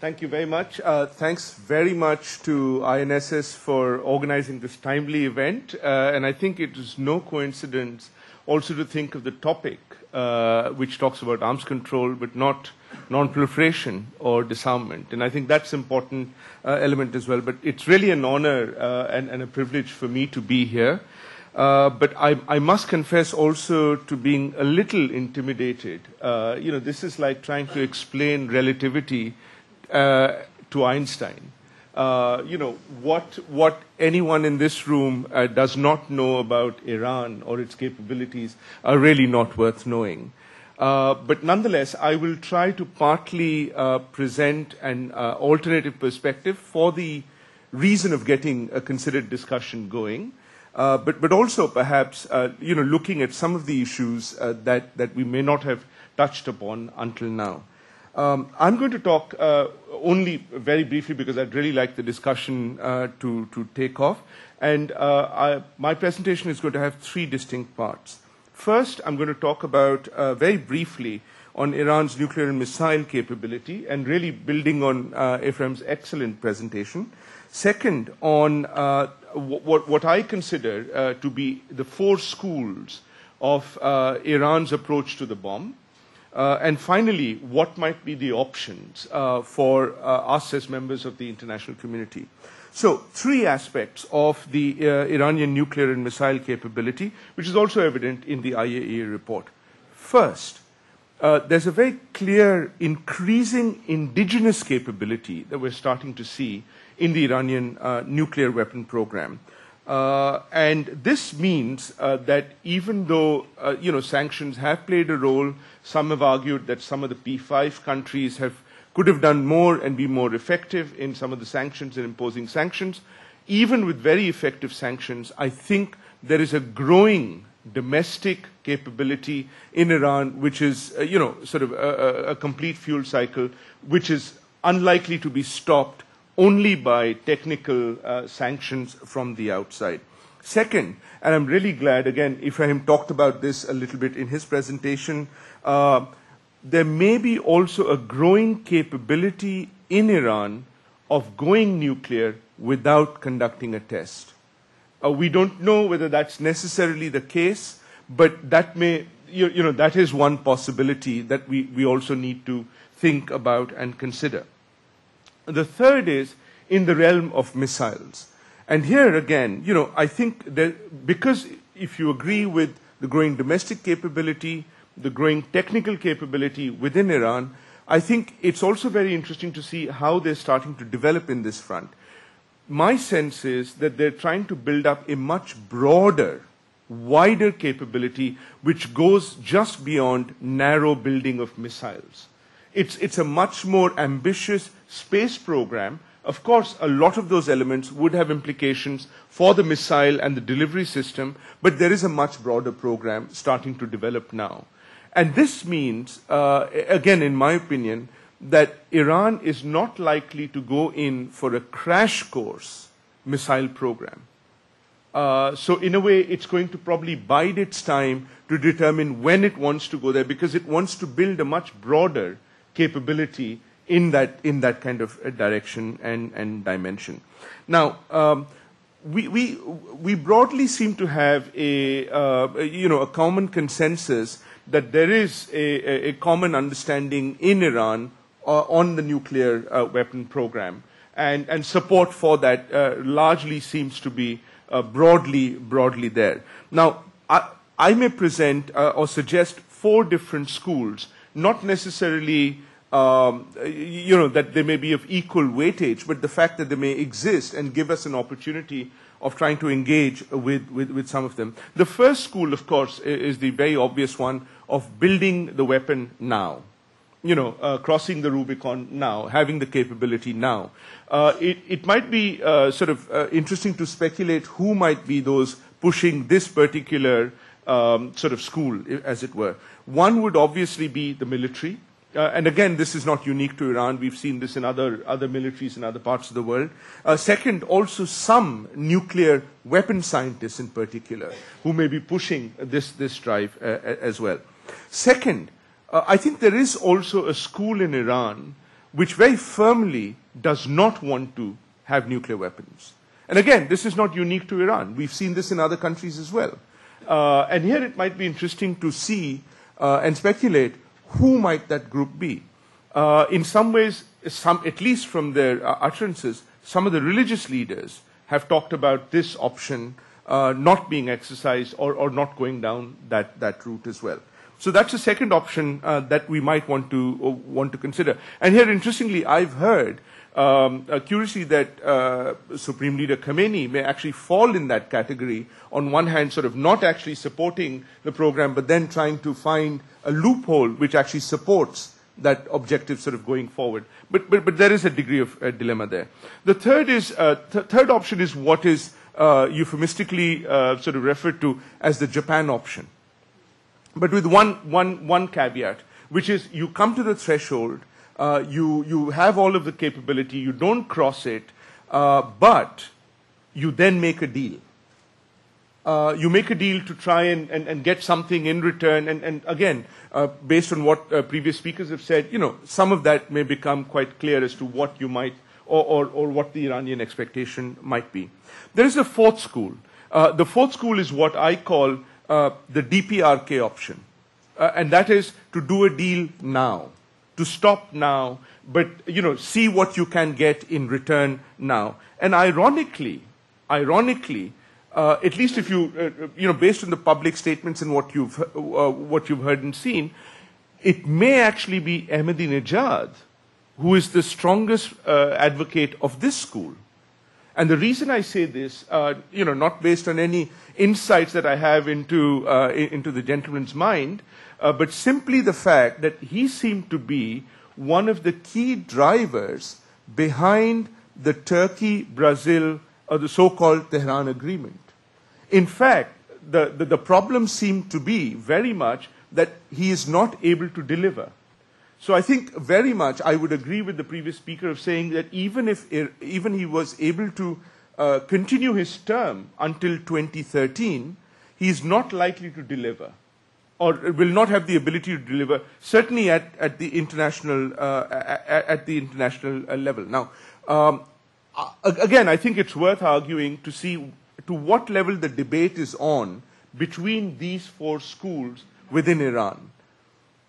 Thank you very much. Thanks very much to INSS for organizing this timely event. And I think it is no coincidence also to think of the topic, which talks about arms control, but not non-proliferation or disarmament. And I think that's an important element as well. But it's really an honor and a privilege for me to be here. But I must confess also to being a little intimidated. This is like trying to explain relativity to Einstein. What anyone in this room does not know about Iran or its capabilities are really not worth knowing. But nonetheless, I will try to partly present an alternative perspective for the reason of getting a considered discussion going. But also perhaps, looking at some of the issues that we may not have touched upon until now. I'm going to talk only very briefly because I'd really like the discussion to take off. And my presentation is going to have three distinct parts. First, I'm going to talk about very briefly on Iran's nuclear and missile capability and really building on Ephraim's excellent presentation. Second, on what I consider to be the four schools of Iran's approach to the bomb. And finally, what might be the options for us as members of the international community. So, three aspects of the Iranian nuclear and missile capability, which is also evident in the IAEA report. First, there's a very clear increasing indigenous capability that we're starting to see in the Iranian nuclear weapon program. And this means that even though, sanctions have played a role, some have argued that some of the P5 countries could have done more and be more effective in some of the sanctions and imposing sanctions. Even with very effective sanctions, I think there is a growing domestic capability in Iran, which is, sort of a complete fuel cycle, which is unlikely to be stopped only by technical sanctions from the outside. Second, and I'm really glad, again, Ephraim talked about this a little bit in his presentation, there may be also a growing capability in Iran of going nuclear without conducting a test. We don't know whether that's necessarily the case, but that may, that is one possibility that we also need to think about and consider. The third is in the realm of missiles. And here again, I think that because if you agree with the growing domestic capability, the growing technical capability within Iran, I think it's also very interesting to see how they're starting to develop in this front. My sense is that they're trying to build up a much broader, wider capability which goes just beyond narrow building of missiles. It's a much more ambitious space program. Of course, a lot of those elements would have implications for the missile and the delivery system, but there is a much broader program starting to develop now. And this means, again, in my opinion, that Iran is not likely to go in for a crash course missile program. So in a way, it's going to probably bide its time to determine when it wants to go there, because it wants to build a much broader capability in that kind of direction and dimension. Now, we broadly seem to have a common consensus that there is a common understanding in Iran on the nuclear weapon program, and support for that largely seems to be broadly there. Now, I may present or suggest four different schools, not necessarily that they may be of equal weightage, but the fact that they may exist and give us an opportunity of trying to engage with some of them. The first school, of course, is the very obvious one of building the weapon now. Crossing the Rubicon now, having the capability now. It might be interesting to speculate who might be those pushing this particular sort of school, as it were. One would obviously be the military. And again, this is not unique to Iran. We've seen this in other militaries in other parts of the world. Second, also some nuclear weapon scientists in particular who may be pushing this drive as well. Second, I think there is also a school in Iran which very firmly does not want to have nuclear weapons. And again, this is not unique to Iran. We've seen this in other countries as well. And here it might be interesting to see and speculate who might that group be. In some ways, at least from their utterances, some of the religious leaders have talked about this option not being exercised or not going down that route as well. So that's the second option that we might want to consider. And here, interestingly, I've heard curiously that Supreme Leader Khamenei may actually fall in that category. On one hand, sort of not actually supporting the program, but then trying to find a loophole which actually supports that objective sort of going forward. But there is a degree of dilemma there. The third option is what is euphemistically sort of referred to as the Japan option. But with one caveat, which is you come to the threshold, you have all of the capability, you don't cross it, but you then make a deal. You make a deal to try and get something in return. And again, based on what previous speakers have said, some of that may become quite clear as to what you might or what the Iranian expectation might be. There is a fourth school. The fourth school is what I call the DPRK option. And that is to do a deal now, to stop now, but see what you can get in return now. And ironically, at least if you based on the public statements and what you've heard and seen, it may actually be Ahmadinejad who is the strongest advocate of this school. And the reason I say this, not based on any insights that I have into the gentleman's mind, but simply the fact that he seemed to be one of the key drivers behind the Turkey-Brazil, or the so-called Tehran Agreement. In fact, the problem seemed to be very much that he is not able to deliver. So I think very much I would agree with the previous speaker of saying that even he was able to continue his term until 2013, he is not likely to deliver, or will not have the ability to deliver, certainly at the international level. Now, again, I think it's worth arguing to see to what level the debate is on between these four schools within Iran,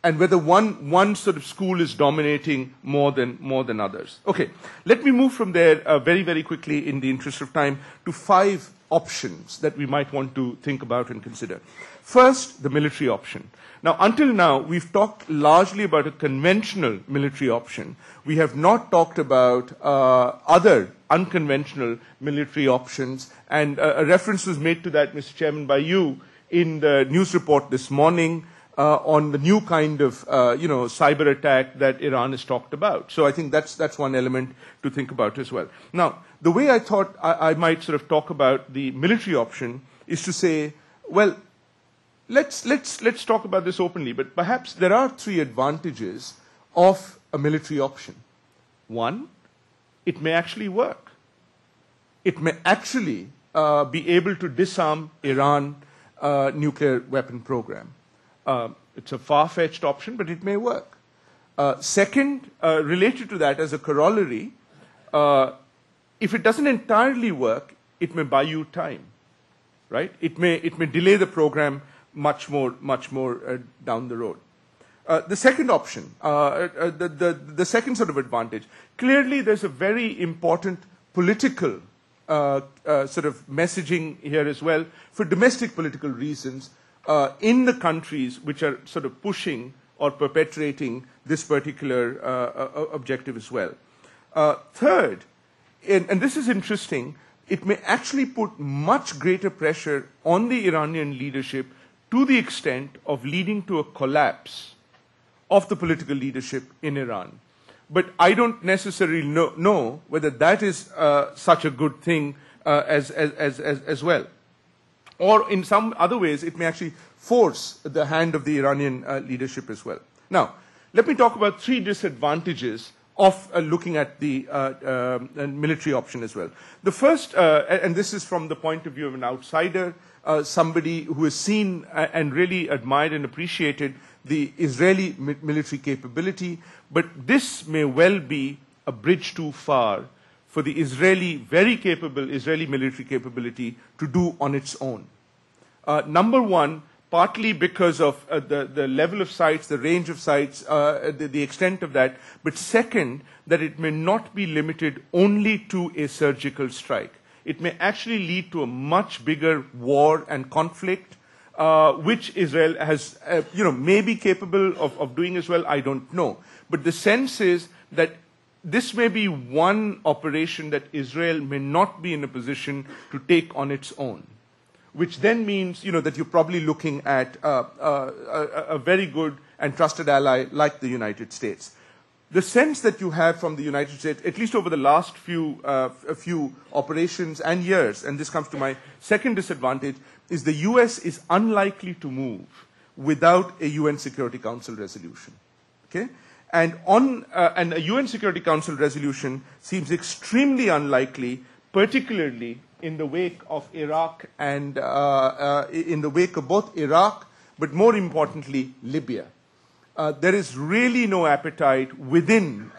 and whether one sort of school is dominating more than others. Okay, let me move from there very, very quickly in the interest of time to 5 options that we might want to think about and consider. First, the military option. Now, until now, we've talked largely about a conventional military option. We have not talked about other unconventional military options, and a reference was made to that, Mr. Chairman, by you in the news report this morning on the new kind of cyber attack that Iran has talked about. So I think that's one element to think about as well. Now, the way I thought I might sort of talk about the military option is to say, well, let's talk about this openly, but perhaps there are 3 advantages of a military option. One, it may actually work. It may actually be able to disarm Iran nuclear weapon program. It's a far-fetched option, but it may work. Second, related to that as a corollary, if it doesn't entirely work, it may buy you time, right? It may delay the program much more down the road. The second option, the second sort of advantage, clearly there's a very important political sort of messaging here as well for domestic political reasons in the countries which are sort of pushing or perpetrating this particular objective as well. Third, and this is interesting, it may actually put much greater pressure on the Iranian leadership to the extent of leading to a collapse of the political leadership in Iran. But I don't necessarily know whether that is such a good thing as well. Or in some other ways, it may actually force the hand of the Iranian leadership as well. Now, let me talk about 3 disadvantages of looking at the military option as well. The first, and this is from the point of view of an outsider, somebody who has seen and really admired and appreciated the Israeli military capability, but this may well be a bridge too far for the very capable Israeli military capability to do on its own. Number one, partly because of the level of sites, the range of sites, the extent of that, but second, that it may not be limited only to a surgical strike. It may actually lead to a much bigger war and conflict, which Israel has, may be capable of doing as well, I don't know. But the sense is that this may be one operation that Israel may not be in a position to take on its own, which then means, that you're probably looking at a very good and trusted ally like the United States. The sense that you have from the United States, at least over the last few operations and years, and this comes to my second disadvantage, is the US is unlikely to move without a UN Security Council resolution. Okay? And a UN Security Council resolution seems extremely unlikely, particularly in the wake of Iraq and in the wake of both Iraq, but more importantly, Libya. There is really no appetite within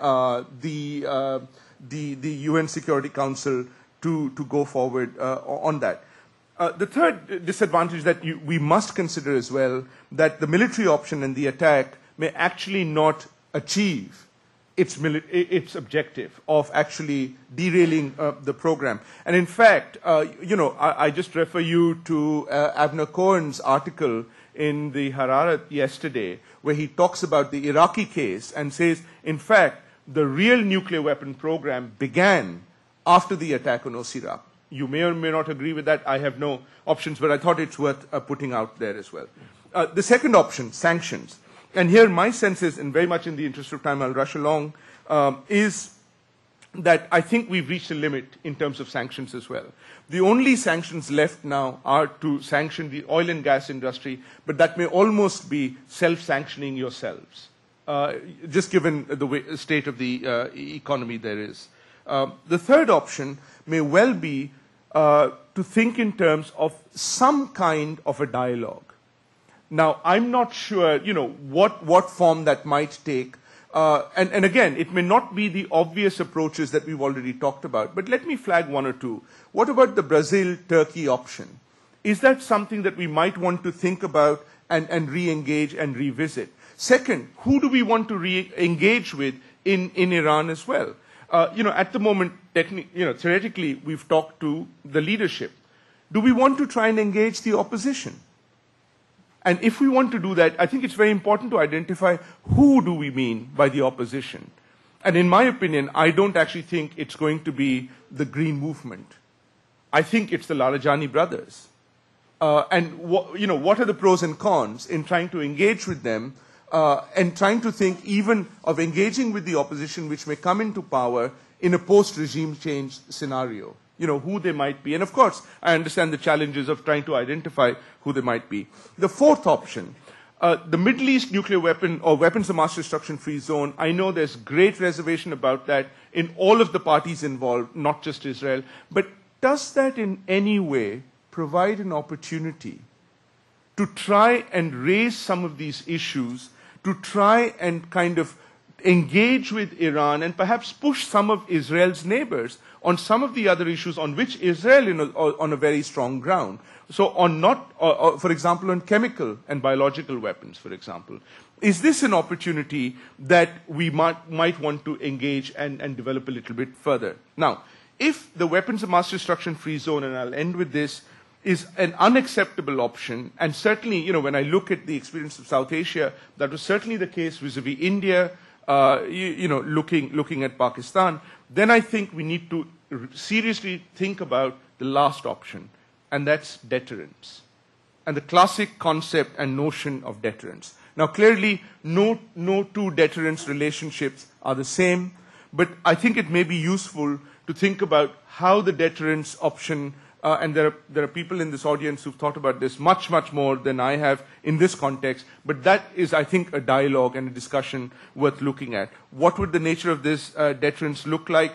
the UN Security Council to go forward on that. The third disadvantage that we must consider as well, that the military option and the attack may actually not achieve its objective of actually derailing the program. And in fact, I just refer you to Avner Cohen's article in the Hararet yesterday, where he talks about the Iraqi case and says, in fact, the real nuclear weapon program began after the attack on Osirak. You may or may not agree with that. I have no options, but I thought it's worth putting out there as well. The second option, sanctions. And here my sense is, and very much in the interest of time I'll rush along, is that I think we've reached a limit in terms of sanctions as well. The only sanctions left now are to sanction the oil and gas industry, but that may almost be self-sanctioning yourselves, just given the state of the economy there is. The third option may well be to think in terms of some kind of a dialogue. Now, I'm not sure, what form that might take. And again, it may not be the obvious approaches that we've already talked about, but let me flag one or two. What about the Brazil-Turkey option? Is that something that we might want to think about and re-engage and revisit? Second, who do we want to re-engage with in Iran as well? At the moment, theoretically, we've talked to the leadership. Do we want to try and engage the opposition? And if we want to do that, I think it's very important to identify who do we mean by the opposition. And in my opinion, I don't actually think it's going to be the Green Movement. I think it's the Larijani brothers. And what are the pros and cons in trying to engage with them and trying to think even of engaging with the opposition which may come into power in a post-regime change scenario? Who they might be. And of course, I understand the challenges of trying to identify who they might be. The fourth option, the Middle East nuclear weapon or weapons of mass destruction free zone, I know there's great reservation about that in all of the parties involved, not just Israel. But does that in any way provide an opportunity to try and raise some of these issues, to try and kind of engage with Iran and perhaps push some of Israel's neighbors on some of the other issues on which Israel is on a very strong ground. So for example, on chemical and biological weapons, for example. Is this an opportunity that we might want to engage and develop a little bit further? Now, if the weapons of mass destruction free zone, and I'll end with this, is an unacceptable option, and certainly, when I look at the experience of South Asia, that was certainly the case vis-a-vis India, looking at Pakistan, then I think we need to seriously think about the last option, and that's deterrence, and the classic concept and notion of deterrence. Now, clearly, no two deterrence relationships are the same, but I think it may be useful to think about how the deterrence option, and there are people in this audience who've thought about this much, much more than I have in this context, but that is, I think, a dialogue and a discussion worth looking at. What would the nature of this deterrence look like?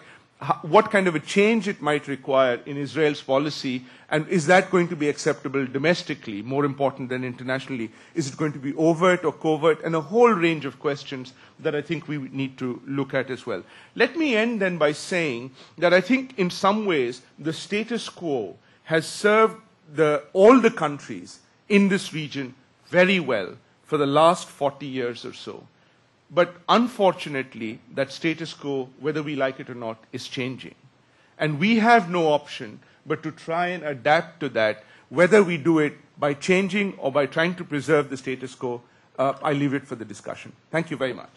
what kind of a change it might require in Israel's policy, and is that going to be acceptable domestically, more important than internationally? Is it going to be overt or covert? And a whole range of questions that I think we need to look at as well. Let me end then by saying that I think in some ways the status quo has served all the countries in this region very well for the last 40 years or so. But unfortunately, that status quo, whether we like it or not, is changing. And we have no option but to try and adapt to that, whether we do it by changing or by trying to preserve the status quo. I leave it for the discussion. Thank you very much.